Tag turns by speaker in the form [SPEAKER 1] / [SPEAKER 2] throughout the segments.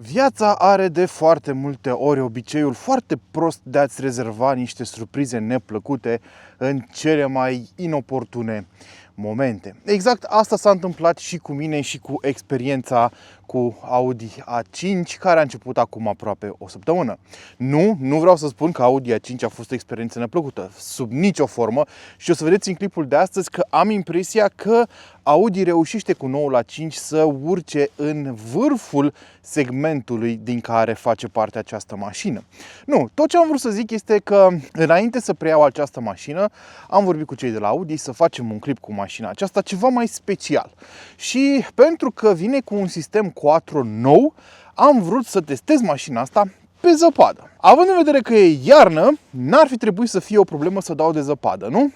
[SPEAKER 1] Viața are de foarte multe ori obiceiul foarte prost de a-ți rezerva niște surprize neplăcute în cele mai inoportune momente. Exact asta s-a întâmplat și cu mine și cu experiența cu Audi A5, care a început acum aproape o săptămână. Nu vreau să spun că Audi A5 a fost o experiență neplăcută, sub nicio formă, și o să vedeți în clipul de astăzi că am impresia că Audi reușește cu noul A5 să urce în vârful segmentului din care face parte această mașină. Nu, tot ce am vrut să zic este că înainte să preiau această mașină, am vorbit cu cei de la Audi să facem un clip cu mașina aceasta, ceva mai special. Și pentru că vine cu un sistem Quattro nou, am vrut să testez mașina asta pe zăpadă. Având în vedere că e iarnă, n-ar fi trebuit să fie o problemă să dau de zăpadă, nu?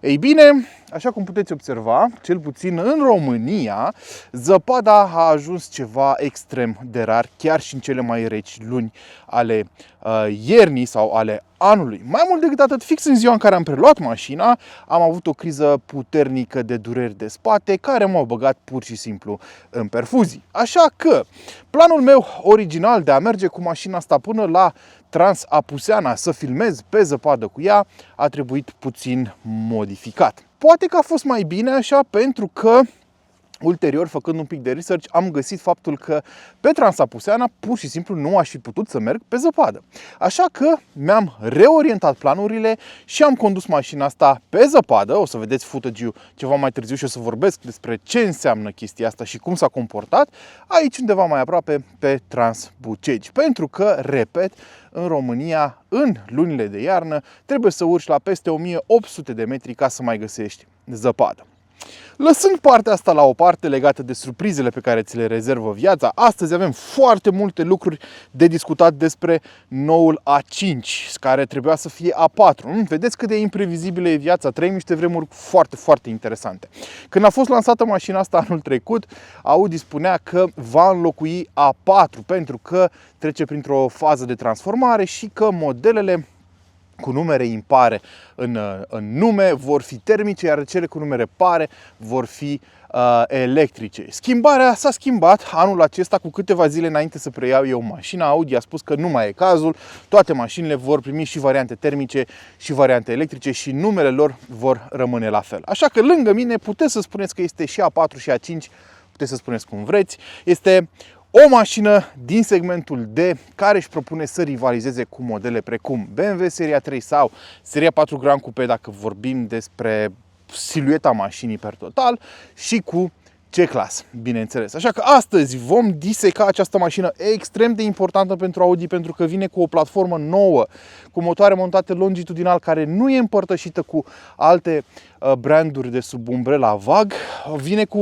[SPEAKER 1] Ei bine, așa cum puteți observa, cel puțin în România, zăpada a ajuns ceva extrem de rar, chiar și în cele mai reci luni ale iernii sau ale anului. Mai mult decât atât, fix în ziua în care am preluat mașina, am avut o criză puternică de dureri de spate care m-au băgat pur și simplu în perfuzii. Așa că planul meu original de a merge cu mașina asta până la Transapuseana să filmez pe zăpadă cu ea a trebuit puțin modificat. Poate că a fost mai bine așa, pentru că ulterior, făcând un pic de research, am găsit faptul că pe Transapuseana pur și simplu nu aș fi putut să merg pe zăpadă. Așa că mi-am reorientat planurile și am condus mașina asta pe zăpadă. O să vedeți footage-ul ceva mai târziu și o să vorbesc despre ce înseamnă chestia asta și cum s-a comportat aici undeva mai aproape pe Transbucegi. Pentru că, repet, în România, în lunile de iarnă, trebuie să urci la peste 1800 de metri ca să mai găsești zăpadă. Lăsând partea asta la o parte legată de surprizele pe care ți le rezervă viața, astăzi avem foarte multe lucruri de discutat despre noul A5, care trebuia să fie A4. Vedeți cât de imprevizibilă e viața, trăim niște vremuri foarte, foarte interesante. Când a fost lansată mașina asta anul trecut, Audi spunea că va înlocui A4 pentru că trece printr-o fază de transformare și că modelele cu numere impare în nume vor fi termice, iar cele cu numere pare vor fi electrice. Schimbarea s-a schimbat anul acesta, cu câteva zile înainte să preiau eu mașina. Audi a spus că nu mai e cazul, toate mașinile vor primi și variante termice și variante electrice și numele lor vor rămâne la fel. Așa că lângă mine puteți să spuneți că este și A4 și A5, puteți să spuneți cum vreți. Este o mașină din segmentul D care își propune să rivalizeze cu modele precum BMW Seria 3 sau Seria 4 Grand Coupe, dacă vorbim despre silueta mașinii per total, și cu C-Class, bineînțeles. Așa că astăzi vom diseca această mașină extrem de importantă pentru Audi, pentru că vine cu o platformă nouă, cu motoare montate longitudinal, care nu e împărtășită cu alte branduri de sub umbrela VAG. Vine cu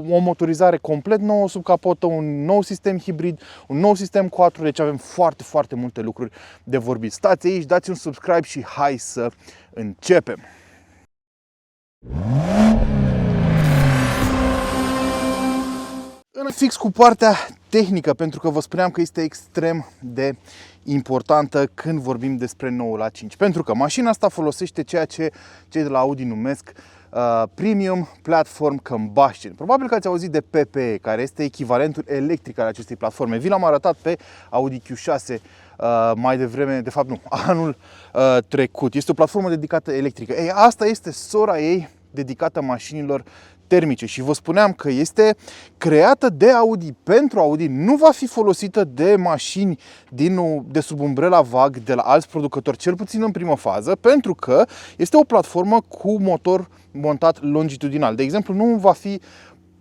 [SPEAKER 1] o motorizare complet nouă sub capotă, un nou sistem hibrid, un nou sistem Quattro, deci avem foarte, foarte multe lucruri de vorbit. Stați aici, dați un subscribe și hai să începem! Fix cu partea tehnică, pentru că vă spuneam că este extrem de importantă când vorbim despre noul A5. Pentru că mașina asta folosește ceea ce cei de la Audi numesc Premium Platform Combustion. Probabil că ați auzit de PPE, care este echivalentul electric al acestei platforme. Vi l-am arătat pe Audi Q6 mai devreme, de fapt nu, anul trecut. Este o platformă dedicată electrică. Ei, asta este sora ei dedicată mașinilor termice și vă spuneam că este creată de Audi pentru Audi, nu va fi folosită de mașini de sub umbrela VAG de la alți producători, cel puțin în primă fază, pentru că este o platformă cu motor montat longitudinal. De exemplu, nu va fi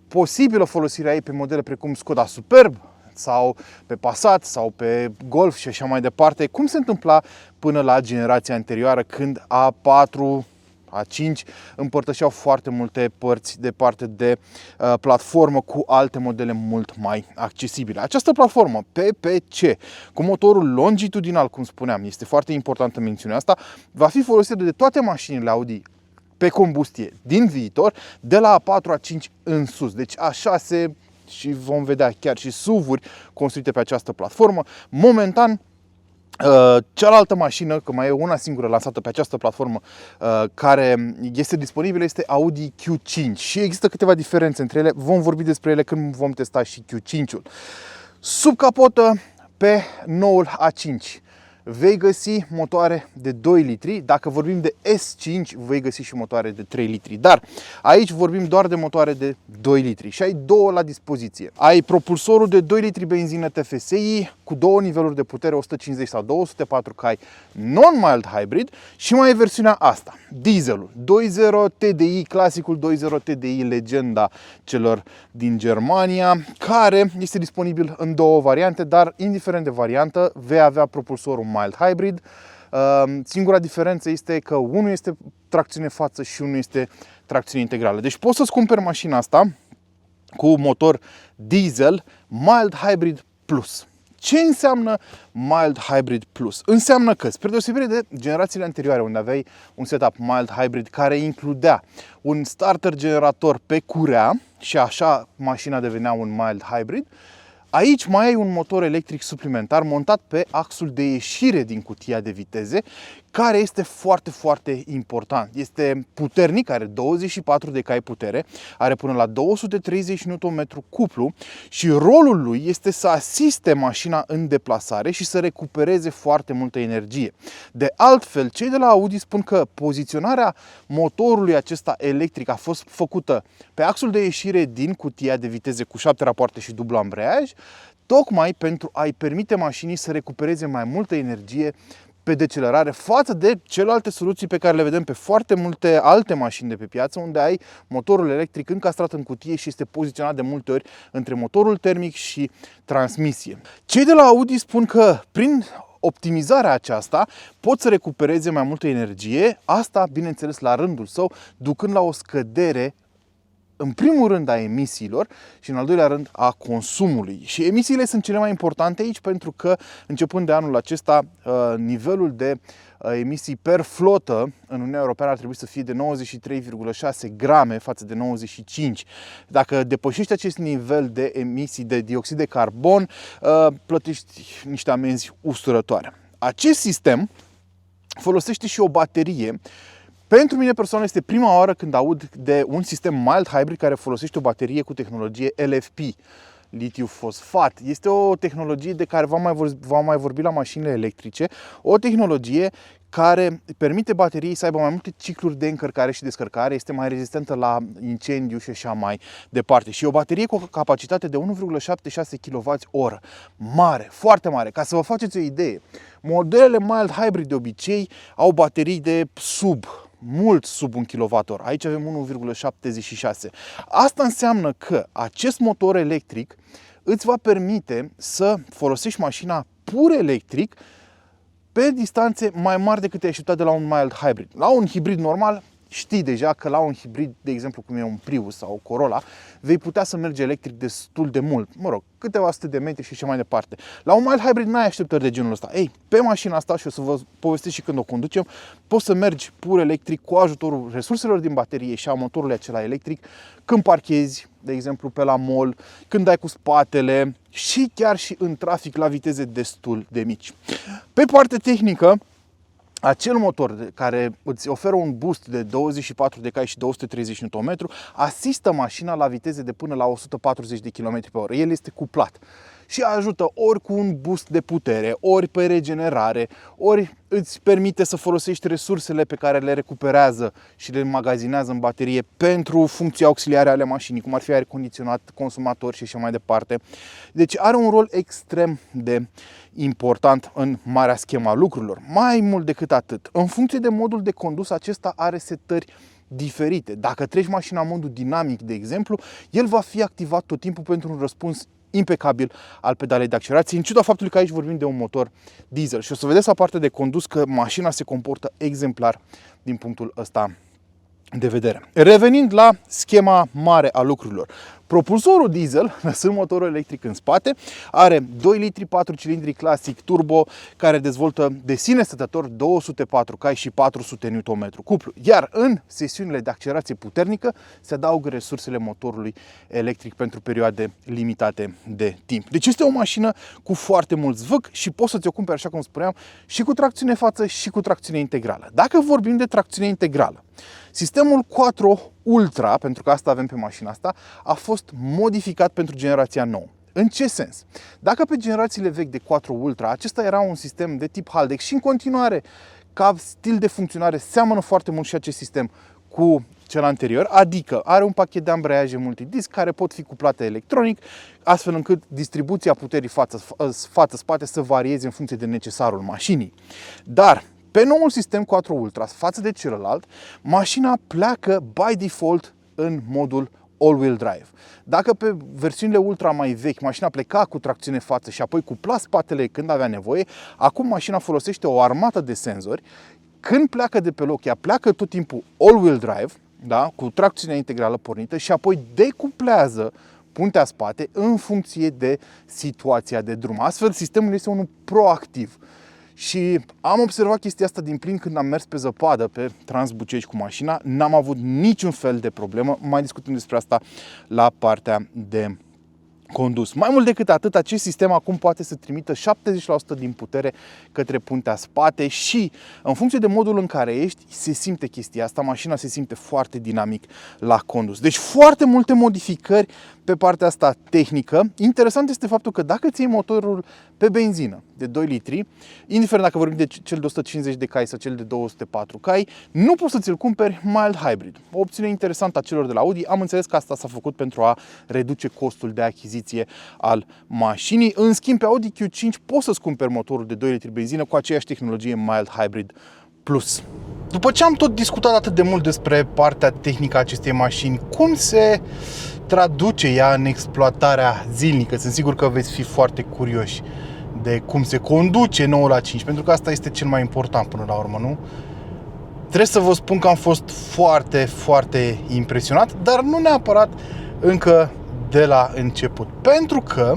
[SPEAKER 1] posibilă folosirea ei pe modele precum Skoda Superb sau pe Passat sau pe Golf și așa mai departe, cum se întâmpla până la generația anterioară, când A4, A5 împărtășeau foarte multe părți de parte de platformă cu alte modele mult mai accesibile. Această platformă PPC cu motorul longitudinal, cum spuneam, este foarte importantă mențiunea asta, va fi folosită de toate mașinile Audi pe combustie din viitor, de la A4, A5 în sus. Deci A6 și vom vedea chiar și SUV-uri construite pe această platformă. Momentan, cealaltă mașină, că mai e una singură lansată pe această platformă care este disponibilă, este Audi Q5 și există câteva diferențe între ele. Vom vorbi despre ele când vom testa și Q5-ul. Sub capotă, pe noul A5, vei găsi motoare de 2 litri. Dacă vorbim de S5, vei găsi și motoare de 3 litri. Dar aici vorbim doar de motoare de 2 litri și ai două la dispoziție. Ai propulsorul de 2 litri benzină TFSI cu două niveluri de putere, 150 sau 204 cai, non-mild hybrid, și mai e versiunea asta, dieselul 2.0 TDI, clasicul 2.0 TDI, legenda celor din Germania, care este disponibil în două variante, dar indiferent de variantă, vei avea propulsorul mild hybrid. Singura diferență este că unul este tracțiune față și unul este tracțiune integrală. Deci poți să-ți cumperi mașina asta cu motor diesel mild hybrid plus. Ce înseamnă mild hybrid plus? Înseamnă că, spre deosebire de generațiile anterioare, unde aveai un setup mild hybrid care includea un starter generator pe curea și așa mașina devenea un mild hybrid, aici mai ai un motor electric suplimentar montat pe axul de ieșire din cutia de viteze, care este foarte, foarte important. Este puternic, are 24 de cai putere, are până la 230 Nm cuplu și rolul lui este să asiste mașina în deplasare și să recupereze foarte multă energie. De altfel, cei de la Audi spun că poziționarea motorului acesta electric a fost făcută pe axul de ieșire din cutia de viteze cu 7 rapoarte și dublu ambreiaj, tocmai pentru a-i permite mașinii să recupereze mai multă energie pe decelerare față de celelalte soluții pe care le vedem pe foarte multe alte mașini de pe piață, unde ai motorul electric încastrat în cutie și este poziționat de multe ori între motorul termic și transmisie. Cei de la Audi spun că prin optimizarea aceasta pot să recupereze mai multă energie, asta bineînțeles la rândul său, ducând la o scădere în primul rând a emisiilor și în al doilea rând a consumului. Și emisiile sunt cele mai importante aici pentru că începând de anul acesta nivelul de emisii per flotă în Uniunea Europeană ar trebui să fie de 93,6 grame față de 95. Dacă depășești acest nivel de emisii de dioxid de carbon, plătești niște amenzi usturătoare. Acest sistem folosește și o baterie. Pentru mine personal este prima oară când aud de un sistem mild hybrid care folosește o baterie cu tehnologie LFP, litiu fosfat. Este o tehnologie de care v-am mai vorbit la mașinile electrice, o tehnologie care permite bateriei să aibă mai multe cicluri de încărcare și descărcare, este mai rezistentă la incendiu și așa mai departe. Și o baterie cu o capacitate de 1,76 kWh. Mare, foarte mare. Ca să vă faceți o idee, modelele mild hybrid de obicei au baterii de mult sub 1 kWh. Aici avem 1,76. Asta înseamnă că acest motor electric îți va permite să folosești mașina pur electric pe distanțe mai mari decât te-ai aștepta de la un mild hybrid. La un hibrid normal, știi deja că la un hibrid, de exemplu cum e un Prius sau o Corolla, vei putea să mergi electric destul de mult. Mă rog, câteva sute de metri și așa mai departe. La un mild hybrid n-ai așteptări de genul ăsta. Ei, pe mașina asta, și o să vă povestesc și când o conducem, poți să mergi pur electric cu ajutorul resurselor din baterie și a motorului acela electric când parchezi, de exemplu, pe la mall, când dai cu spatele și chiar și în trafic la viteze destul de mici. Pe partea tehnică, acel motor care îți oferă un boost de 24 de cai și 230 Nm asistă mașina la viteze de până la 140 de km/h. El este cuplat și ajută ori cu un boost de putere, ori pe regenerare, ori îți permite să folosești resursele pe care le recuperează și le magazinează în baterie pentru funcții auxiliare ale mașinii, cum ar fi aer condiționat, consumator și așa mai departe. Deci are un rol extrem de important în marea schema lucrurilor. Mai mult decât atât, în funcție de modul de condus, acesta are setări diferite. Dacă treci mașina în modul dinamic, de exemplu, el va fi activat tot timpul pentru un răspuns impecabil al pedalei de accelerație, în ciuda faptului că aici vorbim de un motor diesel. Și o să vedeți la partea de condus că mașina se comportă exemplar din punctul ăsta de vedere. Revenind la schema mare a lucrurilor. Propulsorul diesel, lăsând motorul electric în spate, are 2 litri 4 cilindri clasic turbo care dezvoltă de sine stătător 204 cai și 400 Nm cuplu. Iar în sesiunile de accelerație puternică se adaugă resursele motorului electric pentru perioade limitate de timp. Deci este o mașină cu foarte mult zvâc și poți să ți-o cumperi, așa cum spuneam, și cu tracțiune față și cu tracțiune integrală. Dacă vorbim de tracțiune integrală, sistemul Quattro Ultra, pentru că asta avem pe mașina asta, a fost modificat pentru generația nouă. În ce sens? Dacă pe generațiile vechi de 4 Ultra acesta era un sistem de tip Haldex și în continuare ca stil de funcționare seamănă foarte mult și acest sistem cu cel anterior, adică are un pachet de ambreiaje multidisc care pot fi cuplate electronic, astfel încât distribuția puterii față-spate să varieze în funcție de necesarul mașinii. Dar pe noul sistem 4 Ultra, față de celălalt, mașina pleacă by default în modul all-wheel drive. Dacă pe versiunile Ultra mai vechi mașina pleca cu tracțiune față și apoi cupla spatele când avea nevoie, acum mașina folosește o armată de senzori. Când pleacă de pe loc, ea pleacă tot timpul all-wheel drive, da? Cu tracțiunea integrală pornită și apoi decuplează puntea spate în funcție de situația de drum. Astfel, sistemul este unul proactiv. Și am observat chestia asta din plin când am mers pe zăpadă pe Transbucești cu mașina. N-am avut niciun fel de problemă. Mai discutăm despre asta la partea de condus. Mai mult decât atât, acest sistem acum poate să trimită 70% din putere către puntea spate și în funcție de modul în care ești, se simte chestia asta, mașina se simte foarte dinamic la condus. Deci foarte multe modificări pe partea asta tehnică. Interesant este faptul că dacă ți iei motorul pe benzină de 2 litri, indiferent dacă vorbim de cel de 150 de cai sau cel de 204 cai, nu poți să ți-l cumperi mild hybrid. O opțiune interesantă a celor de la Audi. Am înțeles că asta s-a făcut pentru a reduce costul de achiziție al mașinii. În schimb, pe Audi Q5 poți să-ți cumperi motorul de 2 litri benzină cu aceeași tehnologie mild hybrid plus. După ce am tot discutat atât de mult despre partea tehnică a acestei mașini, cum se traduce ea în exploatarea zilnică? Sunt sigur că veți fi foarte curioși de cum se conduce 9 la 5, pentru că asta este cel mai important până la urmă, nu? Trebuie să vă spun că am fost foarte, foarte impresionat, dar nu neapărat încă de la început. Pentru că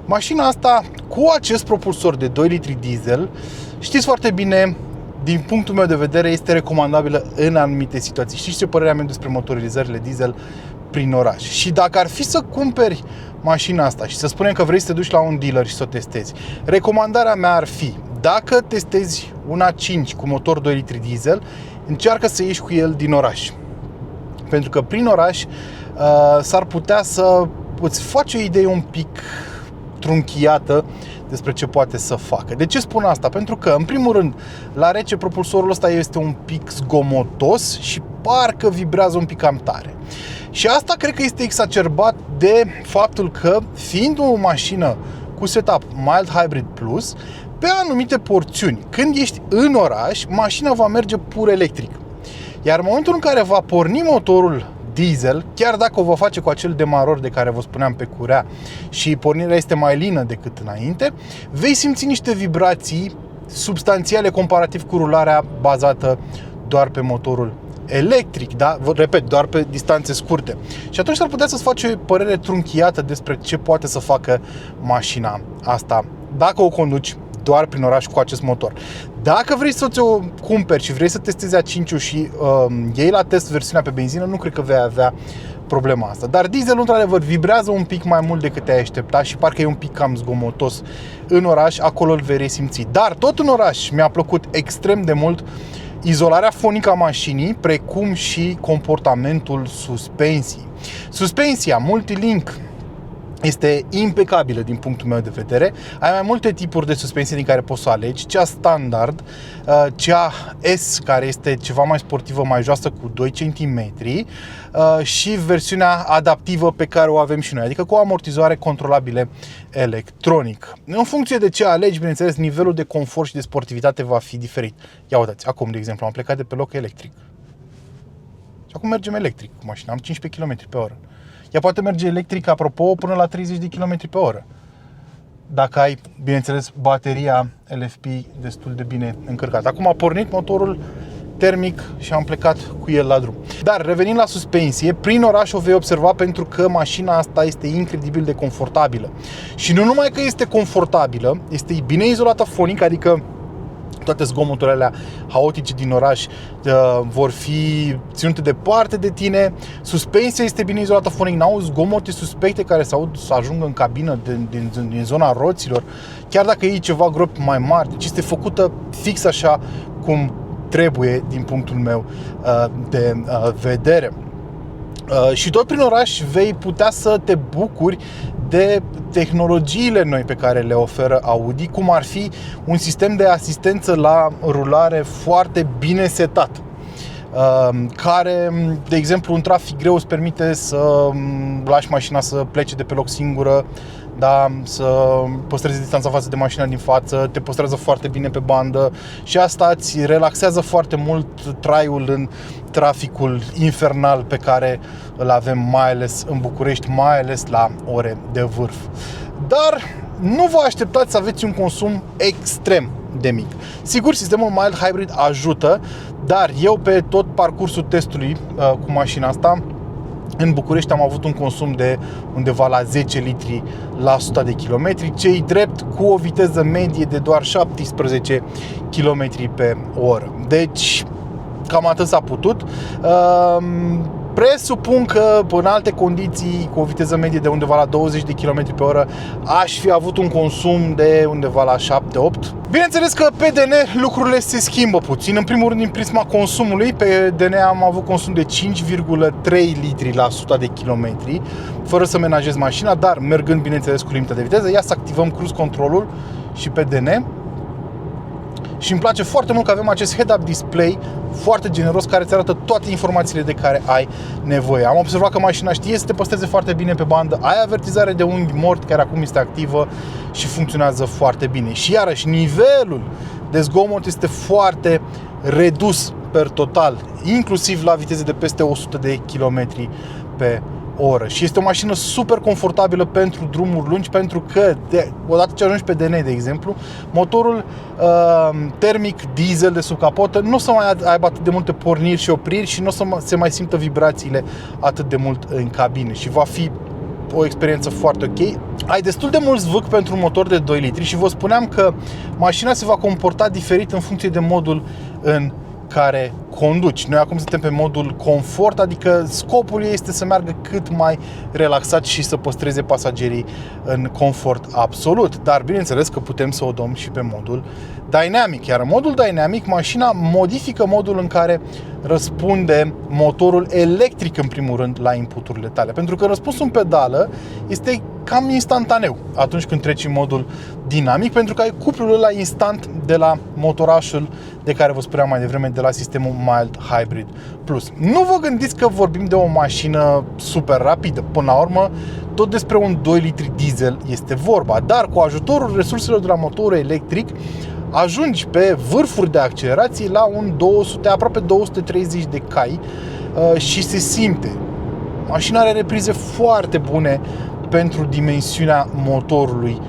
[SPEAKER 1] mașina asta, cu acest propulsor de 2 litri diesel, știți foarte bine, din punctul meu de vedere, este recomandabilă în anumite situații. Știți ce părerea mea despre motorizările diesel prin oraș? Și dacă ar fi să cumperi mașina asta și să spunem că vrei să te duci la un dealer și să o testezi, recomandarea mea ar fi, dacă testezi una 5 cu motor 2 litri diesel, încearcă să ieși cu el din oraș. Pentru că prin oraș s-ar putea să îți faci o idee un pic trunchiată despre ce poate să facă. De ce spun asta? Pentru că, în primul rând, la rece propulsorul ăsta este un pic zgomotos și parcă vibrează un pic cam tare. Și asta cred că este exacerbat de faptul că, fiind o mașină cu setup mild hybrid plus, pe anumite porțiuni, când ești în oraș, mașina va merge pur electric. Iar în momentul în care va porni motorul diesel, chiar dacă o va face cu acel demaror de care vă spuneam pe curea și pornirea este mai lină decât înainte, vei simți niște vibrații substanțiale comparativ cu rularea bazată doar pe motorul electric, da? Repet, doar pe distanțe scurte. Și atunci s-ar putea să-ți faci o părere trunchiată despre ce poate să facă mașina asta dacă o conduci doar prin oraș cu acest motor. Dacă vrei să ți-o cumperi și vrei să testezi A5-ul și iei la test versiunea pe benzină, nu cred că vei avea problema asta. Dar dieselul, într-adevăr, vibrează un pic mai mult decât te-ai aștepta și parcă e un pic cam zgomotos în oraș, acolo îl vei resimți. Dar tot în oraș mi-a plăcut extrem de mult izolarea fonică a mașinii, precum și comportamentul suspensiei. Suspensia Multilink este impecabilă din punctul meu de vedere. Ai mai multe tipuri de suspensie din care poți să alegi. Cea standard, cea S, care este ceva mai sportivă, mai joasă, cu 2 cm, și versiunea adaptivă pe care o avem și noi, adică cu amortizoare controlabile electronic. În funcție de ce alegi, bineînțeles, nivelul de confort și de sportivitate va fi diferit. Ia uitați, acum, de exemplu, am plecat de pe loc electric. Și acum mergem electric cu mașina, am 15 km pe oră. Ea poate merge electric, apropo, până la 30 de km pe oră. Dacă ai, bineînțeles, bateria LFP destul de bine încărcată. Acum a pornit motorul termic și am plecat cu el la drum. Dar revenind la suspensie, prin oraș o vei observa pentru că mașina asta este incredibil de confortabilă. Și nu numai că este confortabilă, este bine izolată fonic, adică toate zgomoturile alea haotice din oraș vor fi ținute departe de tine. Suspensia este bine izolată fonic, n-au zgomote suspecte care să ajungă în cabină din zona roților, chiar dacă e ceva gropi mai mari. Deci este făcută fix așa cum trebuie din punctul meu de vedere. Și tot prin oraș vei putea să te bucuri de tehnologiile noi pe care le oferă Audi, cum ar fi un sistem de asistență la rulare foarte bine setat, care, de exemplu, în trafic greu îți permite să lași mașina să plece de pe loc singură, da, să păstrezi distanța față de mașina din față, te păstrează foarte bine pe bandă și asta îți relaxează foarte mult traiul în traficul infernal pe care îl avem mai ales în București, mai ales la ore de vârf. Dar nu vă așteptați să aveți un consum extrem de mic. Sigur, sistemul mild hybrid ajută, dar eu pe tot parcursul testului cu mașina asta în București am avut un consum de undeva la 10 litri la 100 de kilometri, cei drept cu o viteză medie de doar 17 km pe oră. Deci, cam atât s-a putut. Presupun că în alte condiții, cu o viteză medie de undeva la 20 de km pe oră, aș fi avut un consum de undeva la 7-8. Bineînțeles că pe DN lucrurile se schimbă puțin. În primul rând, din prisma consumului, pe DN am avut consum de 5,3 litri la 100 de km, fără să menajez mașina, dar mergând, bineînțeles, cu limită de viteză. Ia să activăm cruise control-ul și pe DN. Și îmi place foarte mult că avem acest head-up display foarte generos care îți arată toate informațiile de care ai nevoie. Am observat că mașina știe să te păstreze foarte bine pe bandă, ai avertizare de unghi mort care acum este activă și funcționează foarte bine. Și iarăși nivelul de zgomot este foarte redus per total, inclusiv la viteze de peste 100 de km pe oră. Și este o mașină super confortabilă pentru drumuri lungi, pentru că odată ce ajungi pe DN, de exemplu, motorul termic diesel de sub capotă nu o să mai aibă atât de multe porniri și opriri și nu o să se mai simtă vibrațiile atât de mult în cabine și va fi o experiență foarte ok. Ai destul de mult zvâc pentru un motor de 2 litri și vă spuneam că mașina se va comporta diferit în funcție de modul în care conduci. Noi acum suntem pe modul confort, adică scopul ei este să meargă cât mai relaxat și să păstreze pasagerii în confort absolut. Dar bineînțeles că putem să o dăm și pe modul dynamic. Iar în modul dynamic, mașina modifică modul în care răspunde motorul electric în primul rând la inputurile tale. Pentru că răspunsul în pedală este cam instantaneu atunci când treci în modul dinamic, pentru că ai cuplul ăla instant de la motorașul de care vă spuneam mai devreme, de la sistemul Mild Hybrid Plus. Nu vă gândiți că vorbim de o mașină super rapidă. Până la urmă, tot despre un 2 litri diesel este vorba, dar cu ajutorul resurselor de la motorul electric ajungi pe vârfuri de accelerație la un 200, aproape 230 de cai și se simte. Mașina are reprize foarte bune pentru dimensiunea motorului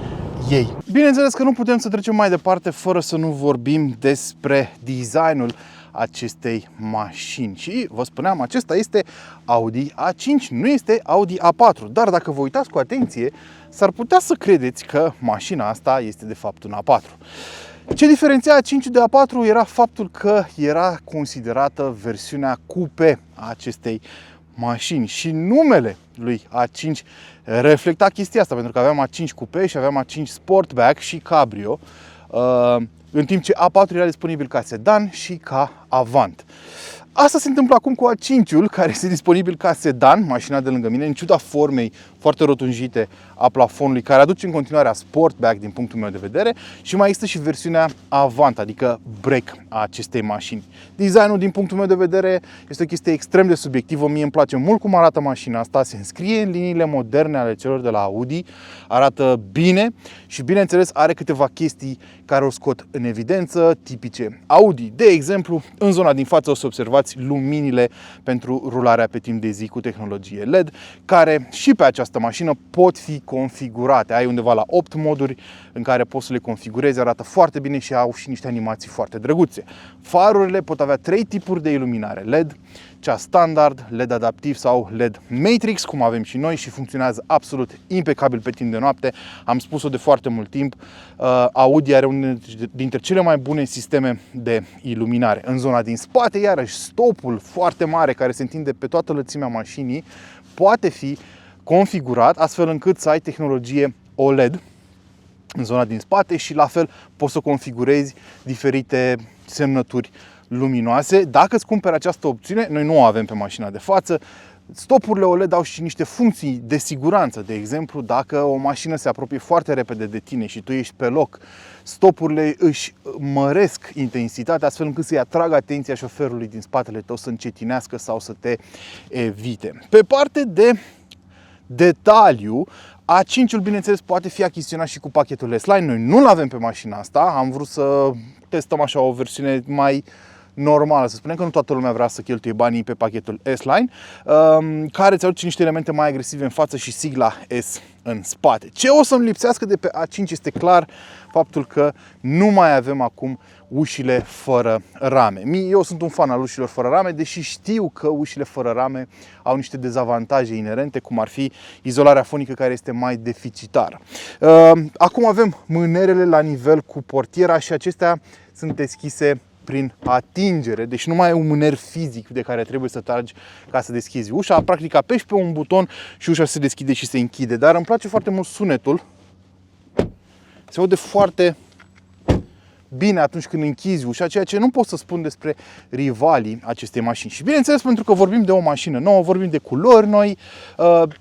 [SPEAKER 1] ei. Bineînțeles că nu putem să trecem mai departe fără să nu vorbim despre designul acestei mașini. Și vă spuneam, acesta este Audi A5, nu este Audi A4. Dar dacă vă uitați cu atenție, s-ar putea să credeți că mașina asta este de fapt un A4. Ce diferenția A5 de A4 era faptul că era considerată versiunea coupe a acestei mașini și numele lui A5 reflecta chestia asta, pentru că aveam A5 Coupe și aveam A5 Sportback și Cabrio, în timp ce A4 era disponibil ca sedan și ca Avant. Asta se întâmplă acum cu A5-ul, care este disponibil ca sedan, mașina de lângă mine, în ciuda formei foarte rotunjite a plafonului, care aduce în continuare Sportback din punctul meu de vedere, și mai există și versiunea Avant, adică break a acestei mașini. Designul, din punctul meu de vedere, este o chestie extrem de subiectivă. Mie îmi place mult cum arată mașina asta, se înscrie în liniile moderne ale celor de la Audi, arată bine și, bineînțeles, are câteva chestii care o scot în evidență, tipice Audi. De exemplu, în zona din față o să observați luminile pentru rularea pe timp de zi cu tehnologie LED, care și pe această mașină pot fi configurate. Ai undeva la 8 moduri în care poți să le configurezi, arată foarte bine și au și niște animații foarte drăguțe. Farurile pot avea 3 tipuri de iluminare LED, cea standard, LED adaptiv sau LED Matrix, cum avem și noi, și funcționează absolut impecabil pe timp de noapte. Am spus-o de foarte mult timp, Audi are unul dintre cele mai bune sisteme de iluminare. În zona din spate, iarăși, stopul foarte mare care se întinde pe toată lățimea mașinii poate fi configurat astfel încât să ai tehnologie OLED în zona din spate și la fel poți să configurezi diferite semnături luminoase. Dacă îți cumperi această opțiune, noi nu o avem pe mașina de față, Stopurile OLED au și niște funcții de siguranță. De exemplu, dacă o mașină se apropie foarte repede de tine și tu ești pe loc, stopurile își măresc intensitatea astfel încât să-i atragă atenția șoferului din spatele tău să încetinească sau să te evite. Pe parte de detaliu, A5-ul, bineînțeles, poate fi achiziționat și cu pachetul S-Line. Noi nu-l avem pe mașina asta, am vrut să testăm așa o versiune mai normală, să spunem că nu toată lumea vrea să cheltuie banii pe pachetul S-Line, care îți aduce niște elemente mai agresive în față și sigla S în spate. Ce o să-mi lipsească de pe A5 este clar faptul că nu mai avem acum ușile fără rame. Eu sunt un fan al ușilor fără rame, deși știu că ușile fără rame au niște dezavantaje inerente, cum ar fi izolarea fonică, care este mai deficitară. Acum avem mânerele la nivel cu portiera și acestea sunt deschise prin atingere, deci nu mai e un mâner fizic de care trebuie să tragi ca să deschizi ușa. Practic apeși pe un buton și ușa se deschide și se închide. Dar îmi place foarte mult sunetul. Se aude foarte bine atunci când închizi ușa, ceea ce nu pot să spun despre rivalii acestei mașini. Și bineînțeles, pentru că vorbim de o mașină nouă, vorbim de culori noi,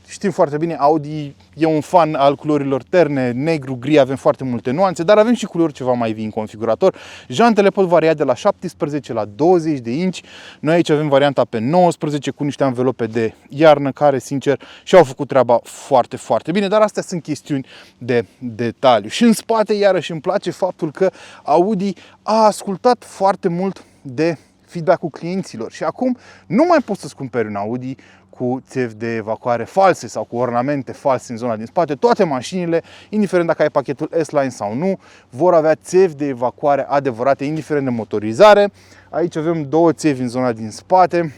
[SPEAKER 1] știm foarte bine, Audi e un fan al culorilor terne, negru, gri, avem foarte multe nuanțe, dar avem și culori ceva mai vii în configurator. Jantele pot varia de la 17 la 20 de inci. Noi aici avem varianta pe 19 cu niște anvelope de iarnă care, sincer, și-au făcut treaba foarte, foarte bine, dar astea sunt chestiuni de detaliu. Și în spate, iarăși, îmi place faptul că Audi a ascultat foarte mult de feedback-ul clienților și acum nu mai poți să-ți cumperi un Audi cu țevi de evacuare false sau cu ornamente false în zona din spate. Toate mașinile, indiferent dacă ai pachetul S-Line sau nu, vor avea țevi de evacuare adevărate, indiferent de motorizare. Aici avem două țevi în zona din spate.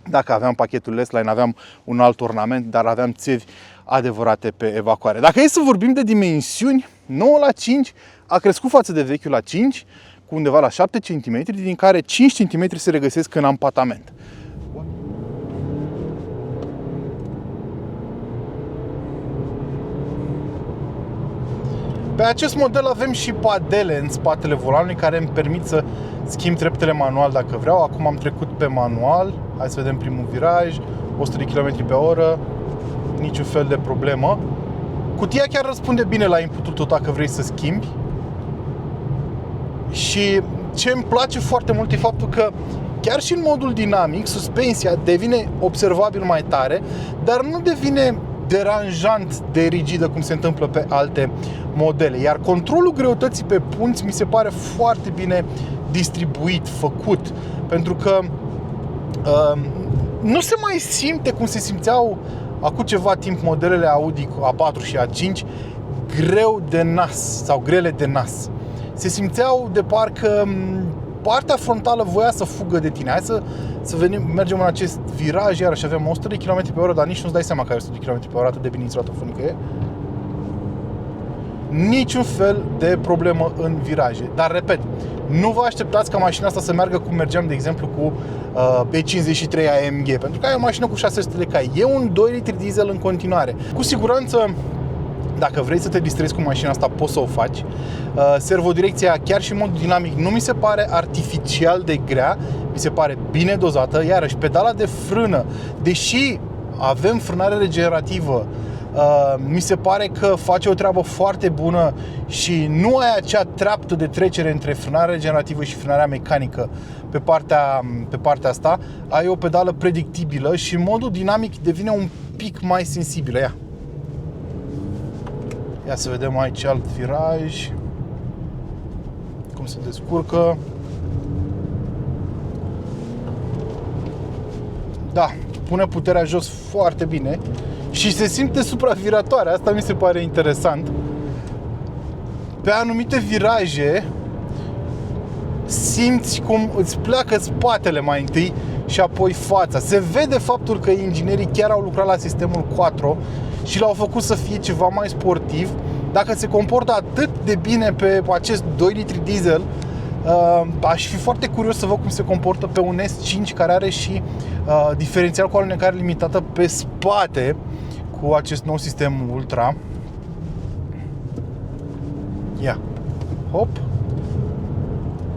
[SPEAKER 1] Dacă aveam pachetul S-Line, aveam un alt ornament, dar aveam țevi adevărate pe evacuare. Dacă e să vorbim de dimensiuni, 9 la 5 a crescut față de vechiul la 5, cu undeva la 7 cm, din care 5 cm se regăsesc în ampatament. Pe acest model avem și padele în spatele volanului care îmi permit să schimb treptele manual dacă vreau. Acum am trecut pe manual. Hai să vedem primul viraj, 100 de km pe oră, niciun fel de problemă. Cutia chiar răspunde bine la inputul tău dacă vrei să schimbi. Și ce îmi place foarte mult e faptul că chiar și în modul dinamic, suspensia devine observabil mai tare, dar nu devine deranjant de rigidă cum se întâmplă pe alte modele. Iar controlul greutății pe punți mi se pare foarte bine distribuit, făcut, pentru că nu se mai simte cum se simțeau acum ceva timp modelele Audi A4 și A5 greu de nas sau grele de nas. Se simțeau de parcă partea frontală voia să fugă de tine. Hai să mergem în acest viraj, iarăși avem 100 de km pe oră, dar nici nu-ți dai seama că ai 100 de km pe oră, atât de bine izolată fonică e. Niciun fel de problemă în viraje. Dar, repet, nu vă așteptați ca mașina asta să meargă cum mergeam, de exemplu, cu E53 AMG, pentru că ai o mașină cu 600 de cai. E un 2 litri diesel în continuare. Cu siguranță, dacă vrei să te distrezi cu mașina asta, poți să o faci. Servodirecția, chiar și în mod dinamic, nu mi se pare artificial de grea, mi se pare bine dozată. Iarăși, pedala de frână, deși avem frânare regenerativă, mi se pare că face o treabă foarte bună și nu ai acea treaptă de trecere între frânarea regenerativă și frânarea mecanică pe partea asta. Ai o pedală predictibilă și în modul dinamic devine un pic mai sensibilă. Ia să vedem aici alt viraj, cum se descurcă. Da, pune puterea jos foarte bine și se simte supraviratoare. Asta mi se pare interesant. Pe anumite viraje simți cum îți pleacă spatele mai întâi și apoi fața. Se vede faptul că inginerii chiar au lucrat la sistemul Quattro și l-au făcut să fie ceva mai sportiv. Dacă se comportă atât de bine pe acest 2 litri diesel, aș fi foarte curios să văd cum se comportă pe un S5 care are și diferențial cu alunecare limitată pe spate cu acest nou sistem Ultra. Ia. Hop.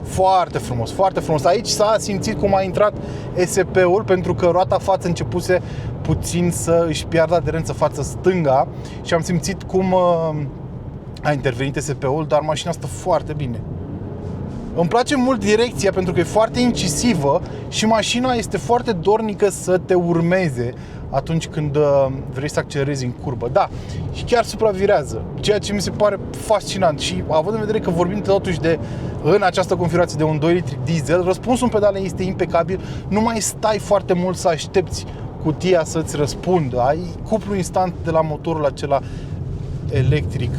[SPEAKER 1] Foarte frumos, foarte frumos. Aici s-a simțit cum a intrat ESP-ul, pentru că roata față începuse puțin să își piardă aderență față stânga și am simțit cum a intervenit ESP-ul, dar mașina stă foarte bine. Îmi place mult direcția pentru că e foarte incisivă și mașina este foarte dornică să te urmeze atunci când vrei să accelerezi în curbă. Da, și chiar supravirează, ceea ce mi se pare fascinant. Și având în vedere că vorbim totuși de, în această configurație, de un 2 litri diesel, răspunsul în pedale este impecabil. Nu mai stai foarte mult să aștepți cutia să-ți răspundă. Ai cuplu instant de la motorul acela electric.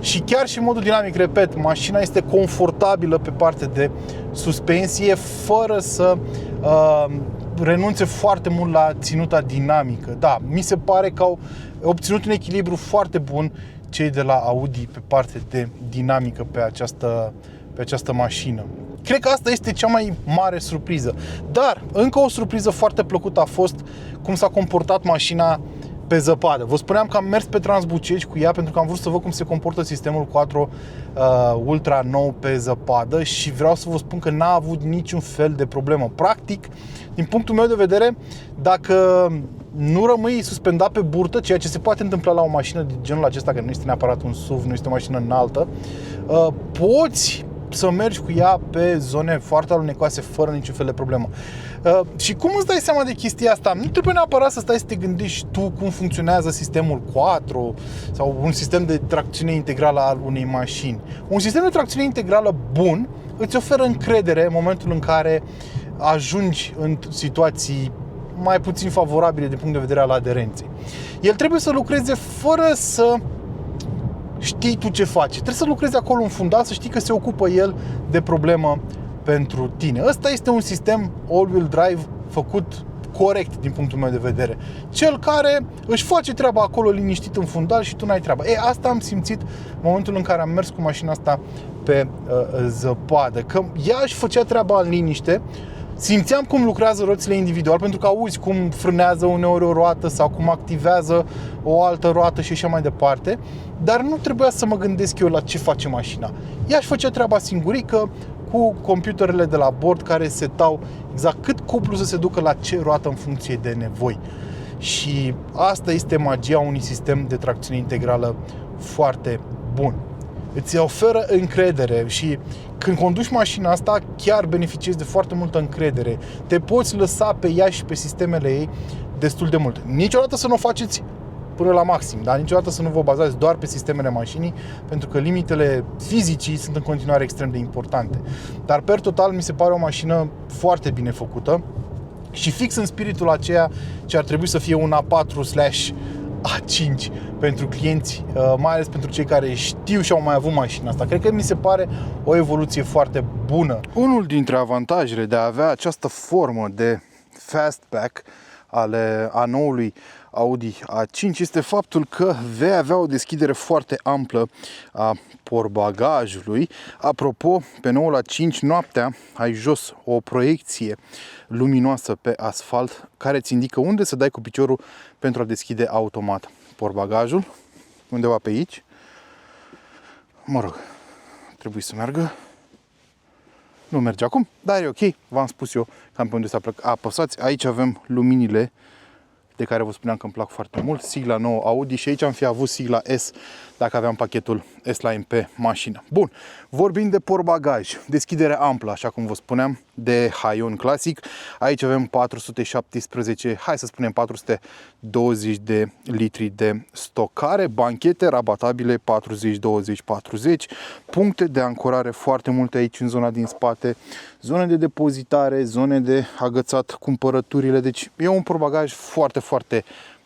[SPEAKER 1] Și chiar și în modul dinamic, repet, mașina este confortabilă pe partea de suspensie, fără să renunțe foarte mult la ținuta dinamică. Da, mi se pare că au obținut un echilibru foarte bun cei de la Audi pe partea de dinamică pe această mașină. Cred că asta este cea mai mare surpriză. Dar încă o surpriză foarte plăcută a fost cum s-a comportat mașina pe zăpadă. Vă spuneam că am mers pe Transbuceci cu ea pentru că am vrut să văd cum se comportă sistemul Quattro Ultra nou pe zăpadă și vreau să vă spun că n-a avut niciun fel de problemă. Practic, din punctul meu de vedere, dacă nu rămâi suspendat pe burtă, ceea ce se poate întâmpla la o mașină de genul acesta, că nu este neapărat un SUV, nu este o mașină înaltă, poți să mergi cu ea pe zone foarte alunecoase fără niciun fel de problemă. Și cum îți dai seama de chestia asta? Nu trebuie neapărat să stai să te gândești tu cum funcționează sistemul Quattro sau un sistem de tracțiune integrală al unei mașini. Un sistem de tracțiune integrală bun îți oferă încredere în momentul în care ajungi în situații mai puțin favorabile din punct de vedere al aderenței. El trebuie să lucreze fără să știi tu ce faci. Trebuie să lucrezi acolo în fundal, să știi că se ocupă el de problemă pentru tine. Ăsta este un sistem all-wheel drive făcut corect din punctul meu de vedere. Cel care își face treaba acolo liniștit în fundal și tu n-ai treaba. Asta am simțit în momentul în care am mers cu mașina asta pe zăpadă. Că ea își făcea treaba în liniște. Simțeam cum lucrează roțile individual, pentru că auzi cum frânează uneori o roată sau cum activează o altă roată și așa mai departe, dar nu trebuia să mă gândesc eu la ce face mașina. Ea își făcea treaba singurică cu computerele de la bord care setau exact cât cuplu să se ducă la ce roată în funcție de nevoi. Și asta este magia unui sistem de tracțiune integrală foarte bun. Îți oferă încredere și când conduci mașina asta chiar beneficiezi de foarte multă încredere. Te poți lăsa pe ea și pe sistemele ei destul de mult. Niciodată să nu o faceți până la maxim, dar niciodată să nu vă bazați doar pe sistemele mașinii, pentru că limitele fizicii sunt în continuare extrem de importante. Dar per total mi se pare o mașină foarte bine făcută și fix în spiritul aceea ce ar trebui să fie un A4/A5 pentru clienți, mai ales pentru cei care știu și au mai avut mașina asta. Cred că mi se pare o evoluție foarte bună. Unul dintre avantajele de a avea această formă de fastback a noului Audi A5 este faptul că vei avea o deschidere foarte amplă a portbagajului. Apropo, pe noul A5 noaptea ai jos o proiecție luminoasă pe asfalt care îți indică unde să dai cu piciorul pentru a deschide automat portbagajul. Undeva pe aici. Mă rog, trebuie să meargă. Nu merge acum, dar e ok. V-am spus eu cam pe unde să apăsați. Aici avem luminile de care vă spuneam că îmi plac foarte mult. Sigla nouă Audi și aici am fi avut sigla S dacă aveam pachetul S-Line pe mașină. Bun, vorbim de portbagaj. Deschidere amplă, așa cum vă spuneam, de Haion clasic. Aici avem 417, hai să spunem 420 de litri de stocare, banchete rabatabile 40-20-40, puncte de ancorare foarte multe aici în zona din spate, zone de depozitare, zone de agățat cumpărăturile. Deci e un portbagaj foarte, foarte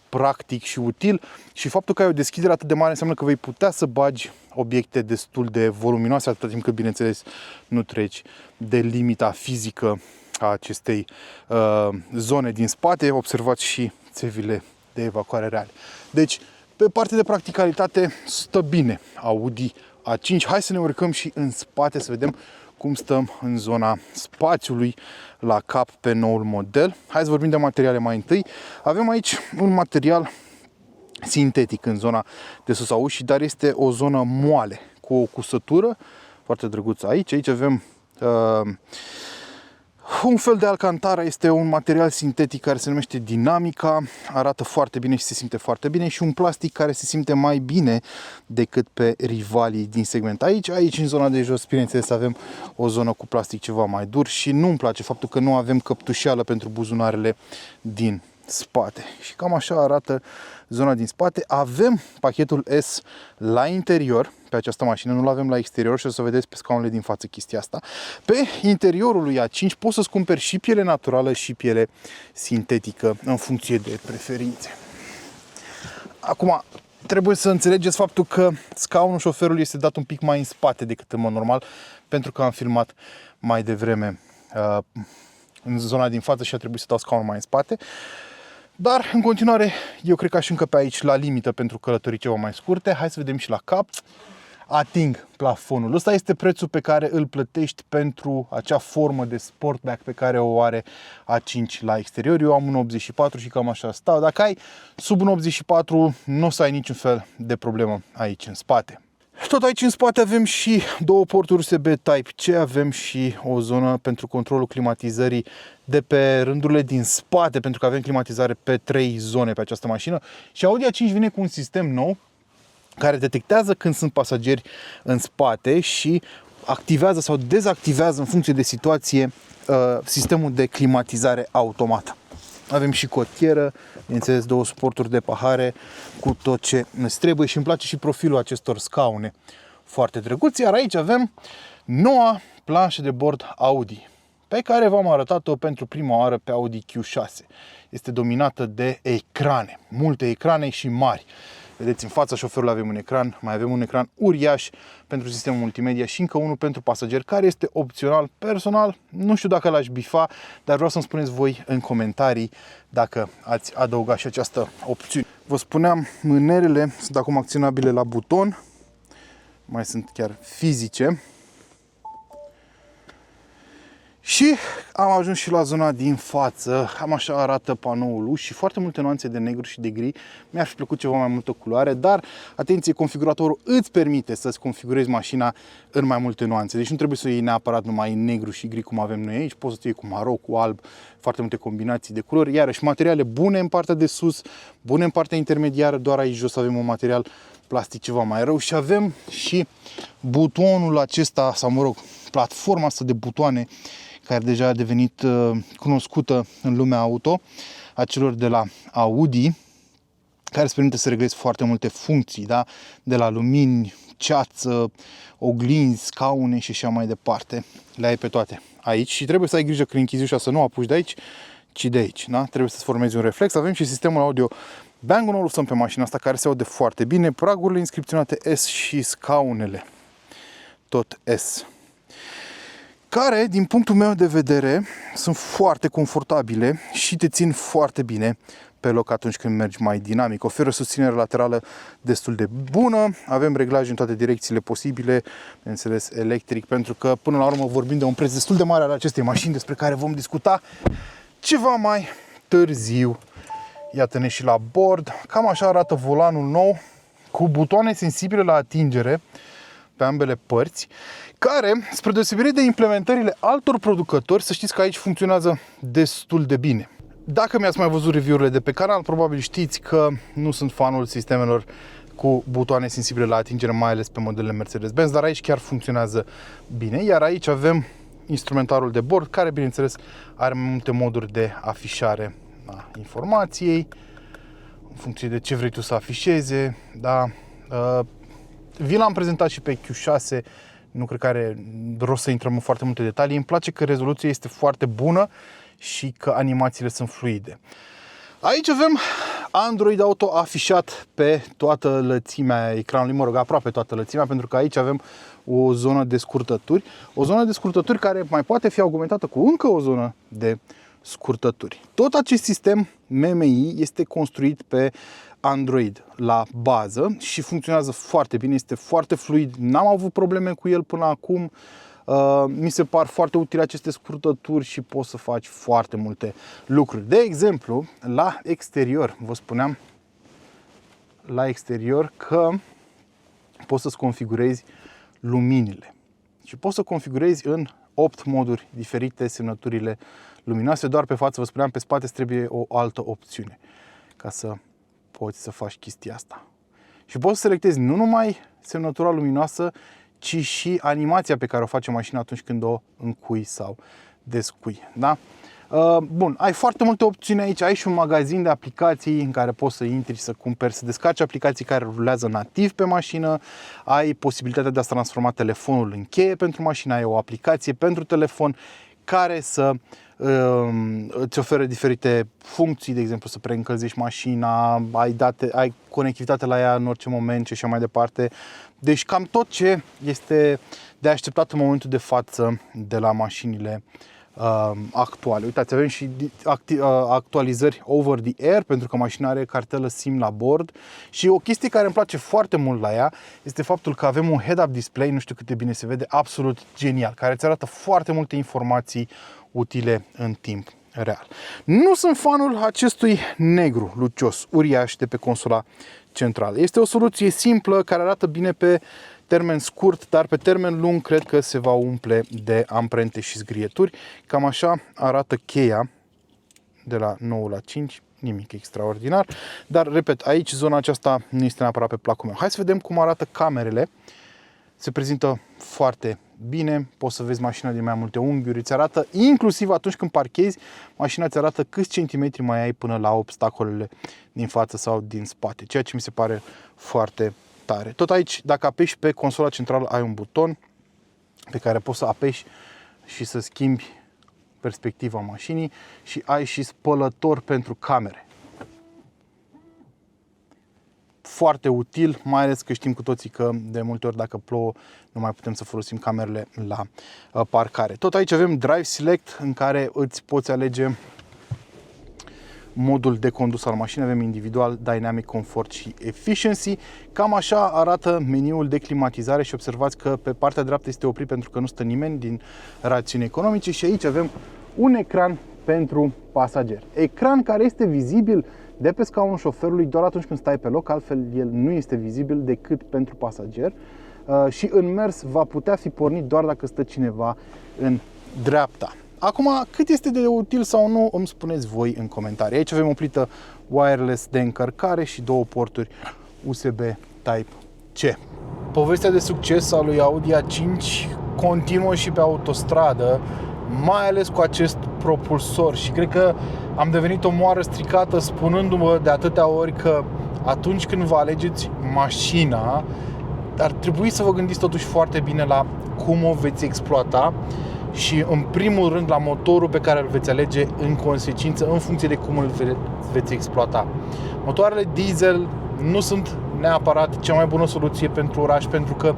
[SPEAKER 1] practic și util și faptul că ai o deschidere atât de mare înseamnă că vei putea să bagi obiecte destul de voluminoase atâta timp cât, bineînțeles, nu treci de limita fizică a acestei zone din spate. Observați și țevile de evacuare reale. Deci, pe partea de practicalitate stă bine Audi A5. Hai să ne urcăm și în spate să vedem cum stăm în zona spațiului la cap pe noul model. Hai să vorbim de materiale mai întâi. Avem aici un material sintetic în zona de sus a ușii, dar este o zonă moale, cu o cusătură foarte drăguță aici. Aici avem Un fel de Alcantara, este un material sintetic care se numește Dinamica, arată foarte bine și se simte foarte bine, și un plastic care se simte mai bine decât pe rivalii din segment. Aici în zona de jos, bineînțeles, avem o zonă cu plastic ceva mai dur și nu-mi place faptul că nu avem căptușeală pentru buzunarele din spate. Și cam așa arată zona din spate. Avem pachetul S la interior pe această mașină, nu-l avem la exterior și o să vedeți pe scaunele din față chestia asta. Pe interiorul lui A5 poți să-ți cumperi și piele naturală și piele sintetică în funcție de preferințe. Acum, trebuie să înțelegeți faptul că scaunul șoferului este dat un pic mai în spate decât în mod normal, pentru că am filmat mai devreme în zona din față și a trebuit să dau scaunul mai în spate. Dar, în continuare, eu cred că aș încăpe aici la limită pentru călătorii ceva mai scurte. Hai să vedem și la cap. Ating plafonul. Ăsta este prețul pe care îl plătești pentru acea formă de sportback pe care o are A5 la exterior. Eu am un 84 și cam așa stau. Dacă ai sub un 84, nu o să ai niciun fel de problemă aici în spate. Tot aici în spate avem și două porturi USB Type-C, avem și o zonă pentru controlul climatizării de pe rândurile din spate, pentru că avem climatizare pe 3 zone pe această mașină. Și Audi A5 vine cu un sistem nou care detectează când sunt pasageri în spate și activează sau dezactivează în funcție de situație sistemul de climatizare automată. Avem și cotieră, bineînțeles, două suporturi de pahare cu tot ce îți trebuie și îmi place și profilul acestor scaune, foarte drăguț. Iar aici avem noua planșă de bord Audi, pe care v-am arătat-o pentru prima oară pe Audi Q6. Este dominată de ecrane, multe ecrane și mari. Vedeți, în fața șoferului avem un ecran, mai avem un ecran uriaș pentru sistemul multimedia și încă unul pentru pasageri, care este opțional. Personal, nu știu dacă l-aș bifa, dar vreau să-mi spuneți voi în comentarii dacă ați adăugat și această opțiune. Vă spuneam, mânerele sunt acum acționabile la buton, mai sunt chiar fizice. Și am ajuns și la zona din față, cam așa arată panoul și foarte multe nuanțe de negru și de gri. Mi-ar fi plăcut ceva mai multă culoare, dar atenție, configuratorul îți permite să-ți configurezi mașina în mai multe nuanțe. Deci nu trebuie să o iei neapărat numai în negru și gri cum avem noi aici, poți să o iei cu maro, cu alb, foarte multe combinații de culori. Iarăși materiale bune în partea de sus, bune în partea intermediară, doar aici jos avem un material plastic ceva mai rău și avem și butonul acesta, sau mă rog, platforma asta de butoane care deja a devenit cunoscută în lumea auto, a celor de la Audi, care îți permite să reglezi foarte multe funcții, da? De la lumini, ceață, oglinzi, scaune și așa mai departe. Le ai pe toate aici și trebuie să ai grijă când închizi ușa să nu apuci de aici, ci de aici. Da? Trebuie să-ți formezi un reflex. Avem și sistemul audio Bang & Olufsen pe mașina asta, care se aude foarte bine, pragurile inscripționate S și scaunele tot S, care, din punctul meu de vedere, sunt foarte confortabile și te țin foarte bine pe loc atunci când mergi mai dinamic. Oferă susținere laterală destul de bună, avem reglaje în toate direcțiile posibile, bineînțeles electric, pentru că până la urmă vorbim de un preț destul de mare al acestei mașini, despre care vom discuta ceva mai târziu. Iată-ne și la bord. Cam așa arată volanul nou, cu butoane sensibile la atingere pe ambele părți, care, spre deosebire de implementările altor producători, să știți că aici funcționează destul de bine. Dacă mi-ați mai văzut review-urile de pe canal, probabil știți că nu sunt fanul sistemelor cu butoane sensibile la atingere, mai ales pe modelele Mercedes-Benz, dar aici chiar funcționează bine. Iar aici avem instrumentarul de bord, care, bineînțeles, are mai multe moduri de afișare a informației, în funcție de ce vrei tu să afișeze. Da? Vi l-am prezentat și pe Q6, nu cred că are rost să intrăm în foarte multe detalii. Îmi place că rezoluția este foarte bună și că animațiile sunt fluide. Aici avem Android Auto afișat pe toată lățimea ecranului, mă rog, aproape toată lățimea, pentru că aici avem o zonă de scurtături. O zonă de scurtături care mai poate fi augmentată cu încă o zonă de scurtături. Tot acest sistem MMI este construit pe Android la bază și funcționează foarte bine, este foarte fluid, n-am avut probleme cu el până acum. Mi se par foarte utile aceste scurtături și poți să faci foarte multe lucruri. De exemplu, la exterior, vă spuneam la exterior că poți să-ți configurezi luminile și poți să configurezi în 8 moduri diferite, semnăturile luminoase. Doar pe față, vă spuneam, pe spate trebuie o altă opțiune ca să poți să faci chestia asta. Și poți să selectezi nu numai semnătura luminoasă, ci și animația pe care o face mașina atunci când o încui sau descui. Da? Bun, ai foarte multe opțiuni aici, ai și un magazin de aplicații în care poți să intri, să cumperi, să descarci aplicații care rulează nativ pe mașină, ai posibilitatea de a transforma telefonul în cheie pentru mașină, ai o aplicație pentru telefon care să îți oferă diferite funcții, de exemplu să preîncălzești mașina, ai conectivitate la ea în orice moment și așa mai departe. Deci cam tot ce este de așteptat în momentul de față de la mașinile actuale. Uitați, avem și actualizări over the air, pentru că mașina are cartelă SIM la bord și o chestie care îmi place foarte mult la ea este faptul că avem un head-up display, nu știu cât de bine se vede, absolut genial, care îți arată foarte multe informații utile în timp real. Nu sunt fanul acestui negru lucios, uriaș de pe consola centrală. Este o soluție simplă care arată bine pe termen scurt, dar pe termen lung cred că se va umple de amprente și zgrieturi. Cam așa arată cheia de la 9 la 5, nimic extraordinar. Dar, repet, aici zona aceasta nu este neapărat pe placul meu. Hai să vedem cum arată camerele. Se prezintă foarte bine, poți să vezi mașina din mai multe unghiuri, îți arată, inclusiv atunci când parchezi, mașina îți arată câți centimetri mai ai până la obstacolele din față sau din spate, ceea ce mi se pare foarte tare. Tot aici, dacă apeși pe consola centrală, ai un buton pe care poți să apeși și să schimbi perspectiva mașinii și ai și spălător pentru camere. Foarte util, mai ales că știm cu toții că de multe ori dacă plouă nu mai putem să folosim camerele la parcare. Tot aici avem Drive Select în care îți poți alege modul de condus al mașinii, avem individual, dynamic, comfort și efficiency. Cam așa arată meniul de climatizare și observați că pe partea dreaptă este oprit pentru că nu stă nimeni din rațiuni economice și aici avem un ecran pentru pasager. Ecran care este vizibil de pe scaunul șoferului doar atunci când stai pe loc, altfel el nu este vizibil decât pentru pasager și în mers va putea fi pornit doar dacă stă cineva în dreapta. Acum, cât este de util sau nu, îmi spuneți voi în comentarii. Aici avem o plită wireless de încărcare și două porturi USB Type-C. Povestea de succes a lui Audi A5 continuă și pe autostradă, mai ales cu acest propulsor și cred că am devenit o moară stricată spunându-vă de atâtea ori că atunci când vă alegeți mașina, ar trebui să vă gândiți totuși foarte bine la cum o veți exploata și în primul rând la motorul pe care îl veți alege în consecință în funcție de cum îl veți exploata. Motoarele diesel nu sunt neapărat cea mai bună soluție pentru oraș, pentru că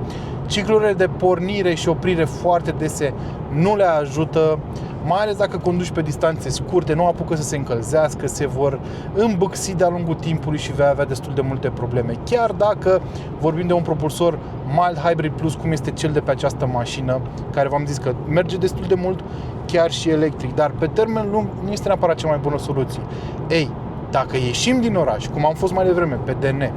[SPEAKER 1] ciclurile de pornire și oprire foarte dese nu le ajută, mai ales dacă conduci pe distanțe scurte, nu apucă să se încălzească, se vor îmbâxi de-a lungul timpului și vei avea destul de multe probleme. Chiar dacă vorbim de un propulsor mild hybrid plus, cum este cel de pe această mașină, care v-am zis că merge destul de mult, chiar și electric, dar pe termen lung nu este neapărat cea mai bună soluție. Ei, dacă ieșim din oraș, cum am fost mai devreme, pe DN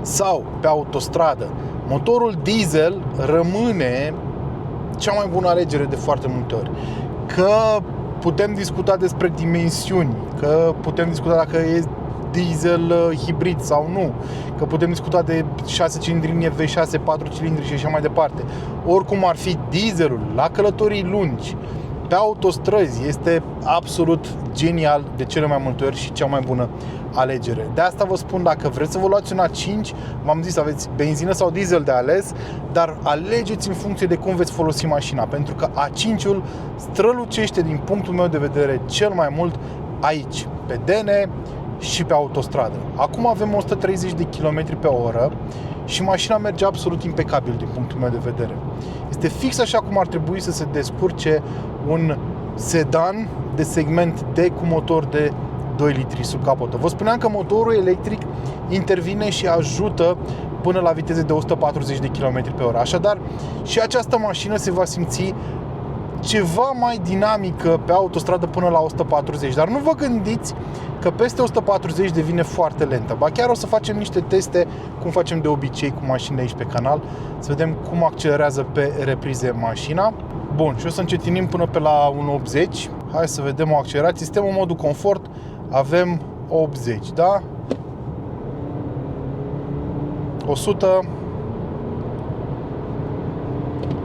[SPEAKER 1] sau pe autostradă, motorul diesel rămâne cea mai bună alegere de foarte multe ori. Că putem discuta despre dimensiuni, că putem discuta dacă e diesel hibrid sau nu, că putem discuta de 6 cilindri V6, 4 cilindri și așa mai departe. Oricum ar fi, dieselul la călătorii lungi pe autostrăzi este absolut genial de cele mai multe ori și cea mai bună alegere. De asta vă spun, dacă vreți să vă luați un A5, v-am zis, aveți benzină sau diesel de ales, dar alegeți în funcție de cum veți folosi mașina, pentru că A5-ul strălucește din punctul meu de vedere cel mai mult aici, pe DN și pe autostradă. Acum avem 130 de km pe oră și mașina merge absolut impecabil din punctul meu de vedere. Este fix așa cum ar trebui să se descurce un sedan de segment D cu motor de 2 litri sub capotă. Vă spuneam că motorul electric intervine și ajută până la viteze de 140 de km pe oră. Așadar, și această mașină se va simți ceva mai dinamică pe autostradă până la 140, dar nu vă gândiți că peste 140 devine foarte lentă. Ba chiar o să facem niște teste, cum facem de obicei cu mașinile aici pe canal, să vedem cum accelerează pe reprize mașina. Bun, și o să încetinim până pe la 1.80. Hai să vedem o accelerație. Suntem în modul confort, avem 80, da? 100,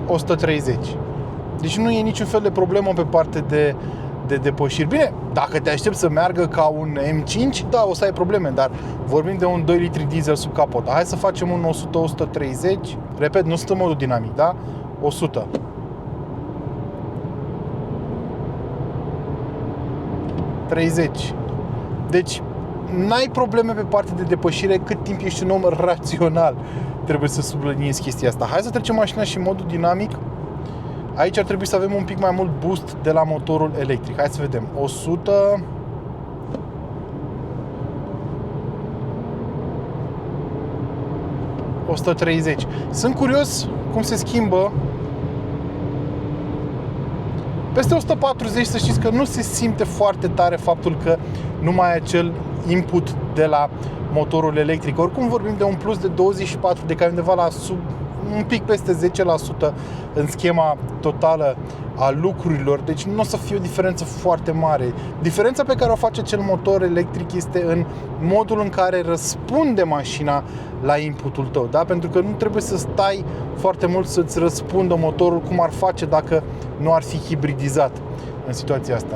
[SPEAKER 1] 130. Deci nu e niciun fel de problemă pe parte de depășiri. Bine, dacă te aștepți să meargă ca un M5, da, o să ai probleme, dar vorbim de un 2 litri diesel sub capot. Hai să facem un 100-130. Repet, nu sunt în modul dinamic, da? 100. 30. Deci, n-ai probleme pe partea de depășire cât timp ești un om rațional. Trebuie să subliniez chestia asta. Hai să trecem mașina și în modul dinamic. Aici ar trebui să avem un pic mai mult boost de la motorul electric. Hai să vedem. 100. 130. Sunt curios cum se schimbă. Peste 140, să știți că nu se simte foarte tare faptul că nu mai ai acel input de la motorul electric. Oricum vorbim de un plus de 24, de care undeva la un pic peste 10% în schema totală a lucrurilor. Deci nu o să fie o diferență foarte mare. Diferența pe care o face acel motor electric este în modul în care răspunde mașina la inputul tău, da? Pentru că nu trebuie să stai foarte mult să-ți răspundă motorul cum ar face dacă nu ar fi hibridizat în situația asta.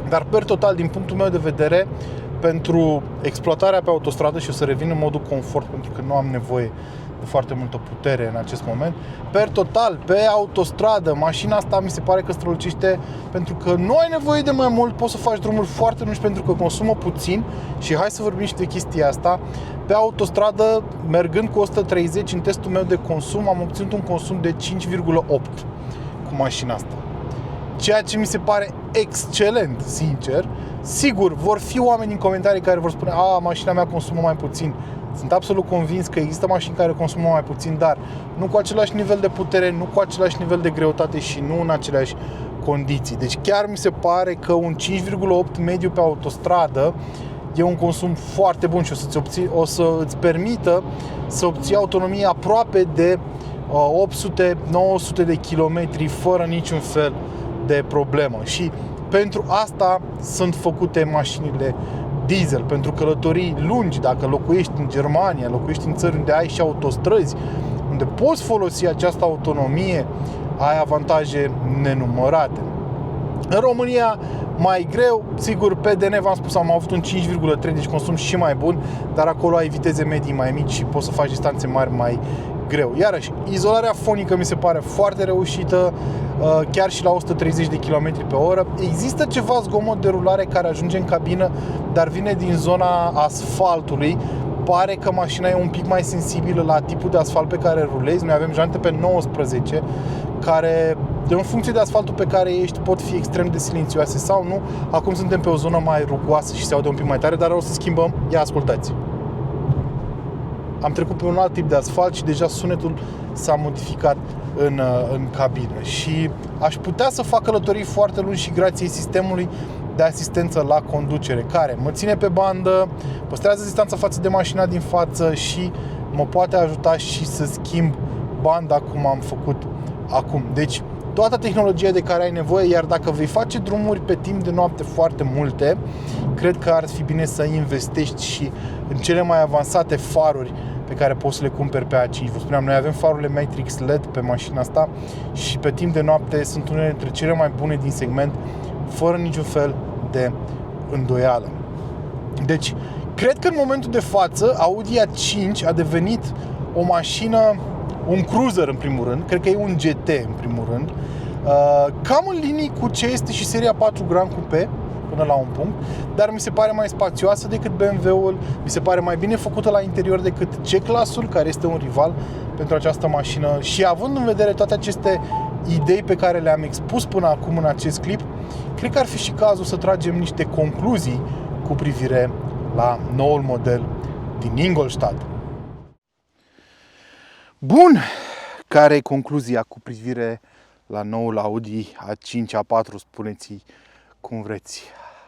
[SPEAKER 1] Dar per total, din punctul meu de vedere, pentru exploatarea pe autostradă, și o să revin în modul confort pentru că nu am nevoie de foarte multă putere în acest moment, per total, pe autostradă, mașina asta mi se pare că strălucește pentru că nu ai nevoie de mai mult, poți să faci drumuri foarte lungi pentru că consumă puțin. Și hai să vorbim și de chestia asta. Pe autostradă, mergând cu 130 în testul meu de consum, am obținut un consum de 5,8 cu mașina asta, ceea ce mi se pare excelent, sincer. Sigur, vor fi oameni în comentarii care vor spune: mașina mea consumă mai puțin. Sunt absolut convins că există mașini care consumă mai puțin, dar nu cu același nivel de putere, nu cu același nivel de greutate și nu în aceleași condiții. Deci chiar mi se pare că un 5,8 mediu pe autostradă e un consum foarte bun și o să îți permită să obții autonomie aproape de 800-900 de kilometri fără niciun fel de problemă. Și pentru asta sunt făcute mașinile diesel, pentru călătorii lungi. Dacă locuiești în Germania, locuiești în țări unde ai și autostrăzi, unde poți folosi această autonomie, ai avantaje nenumărate. În România mai greu, sigur, pe DN v-am spus, am avut un 5,3, deci consum și mai bun, dar acolo ai viteze medii mai mici și poți să faci distanțe mari mai greu. Iarăși, izolarea fonică mi se pare foarte reușită, chiar și la 130 de km pe oră. Există ceva zgomot de rulare care ajunge în cabină, dar vine din zona asfaltului. Pare că mașina e un pic mai sensibilă la tipul de asfalt pe care rulezi. Noi avem jante pe 19 care, în funcție de asfaltul pe care ești, pot fi extrem de silențioase sau nu. Acum suntem pe o zonă mai rugoasă și se aude un pic mai tare, dar o să schimbăm. Ia ascultați. Am trecut pe un alt tip de asfalt și deja sunetul s-a modificat în cabină. Și aș putea să fac călătorii foarte lungi și grație sistemului de asistență la conducere, care mă ține pe bandă, păstrează distanța față de mașina din față și mă poate ajuta și să schimb banda cum am făcut acum. Deci, toată tehnologia de care ai nevoie, iar dacă vei face drumuri pe timp de noapte foarte multe, cred că ar fi bine să investești și în cele mai avansate faruri pe care poți să le cumperi pe A5. Vă spuneam, noi avem farurile Matrix LED pe mașina asta și pe timp de noapte sunt unele dintre cele mai bune din segment, fără niciun fel de îndoială. Deci, cred că în momentul de față Audi A5 a devenit o mașină, un cruiser în primul rând, cred că e un GT în primul rând, cam în linii cu ce este și seria 4 Grand Coupe până la un punct, dar mi se pare mai spațioasă decât BMW-ul, mi se pare mai bine făcută la interior decât C-Class-ul, care este un rival pentru această mașină. Și având în vedere toate aceste idei pe care le-am expus până acum în acest clip, cred că ar fi și cazul să tragem niște concluzii cu privire la noul model din Ingolstadt. Bun, care e concluzia cu privire la noul Audi A5, A4, spuneți cum vreți.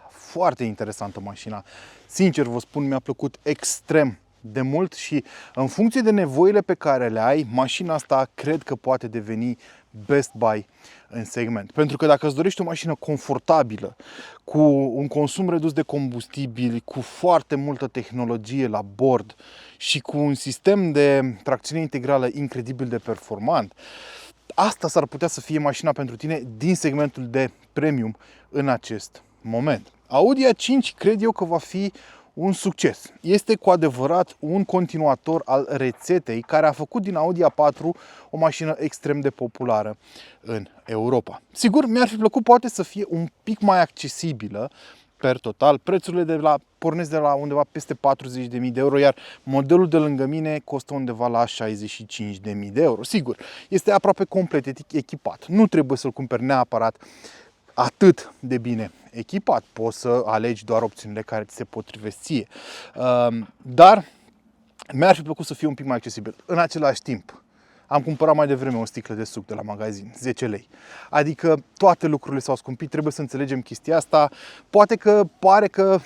[SPEAKER 1] Foarte interesantă mașina. Sincer vă spun, mi-a plăcut extrem de mult și în funcție de nevoile pe care le ai, mașina asta cred că poate deveni best buy în segment. Pentru că dacă îți dorești o mașină confortabilă, cu un consum redus de combustibil, cu foarte multă tehnologie la bord și cu un sistem de tracțiune integrală incredibil de performant, asta s-ar putea să fie mașina pentru tine din segmentul de premium în acest moment. Audi A5 cred eu că va fi un succes. Este cu adevărat un continuator al rețetei care a făcut din Audi A4 o mașină extrem de populară în Europa. Sigur, mi-ar fi plăcut poate să fie un pic mai accesibilă per total. Prețurile pornesc de la undeva peste 40.000 de euro, iar modelul de lângă mine costă undeva la 65.000 de euro. Sigur, este aproape complet echipat. Nu trebuie să-l cumperi neapărat atât de bine echipat. Poți să alegi doar opțiunile care ți se potrivesc ție. Dar mi-ar fi plăcut să fie un pic mai accesibil. În același timp, am cumpărat mai devreme o sticlă de suc de la magazin, 10 lei. Adică toate lucrurile s-au scumpit, trebuie să înțelegem chestia asta. Poate că pare că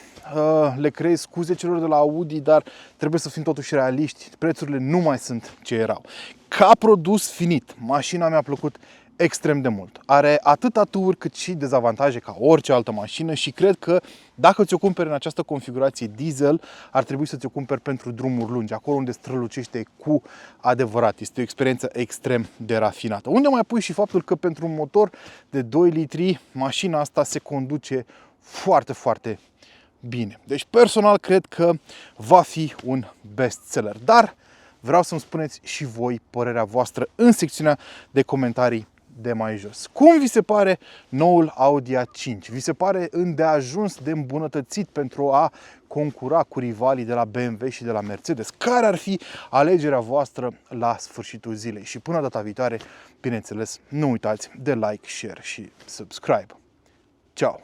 [SPEAKER 1] le creezi scuze celor de la Audi, dar trebuie să fim totuși realiști. Prețurile nu mai sunt ce erau. Ca produs finit, mașina mi-a plăcut extrem de mult. Are atât aturi cât și dezavantaje ca orice altă mașină și cred că dacă ți-o cumperi în această configurație diesel, ar trebui să ți-o cumperi pentru drumuri lungi, acolo unde strălucește cu adevărat. Este o experiență extrem de rafinată. Unde mai pui și faptul că pentru un motor de 2 litri, mașina asta se conduce foarte, foarte bine. Deci personal cred că va fi un bestseller. Dar vreau să-mi spuneți și voi părerea voastră în secțiunea de comentarii de mai jos. Cum vi se pare noul Audi A5? Vi se pare îndeajuns de îmbunătățit pentru a concura cu rivalii de la BMW și de la Mercedes? Care ar fi alegerea voastră la sfârșitul zilei? Și până data viitoare, bineînțeles, nu uitați de like, share și subscribe. Ciao!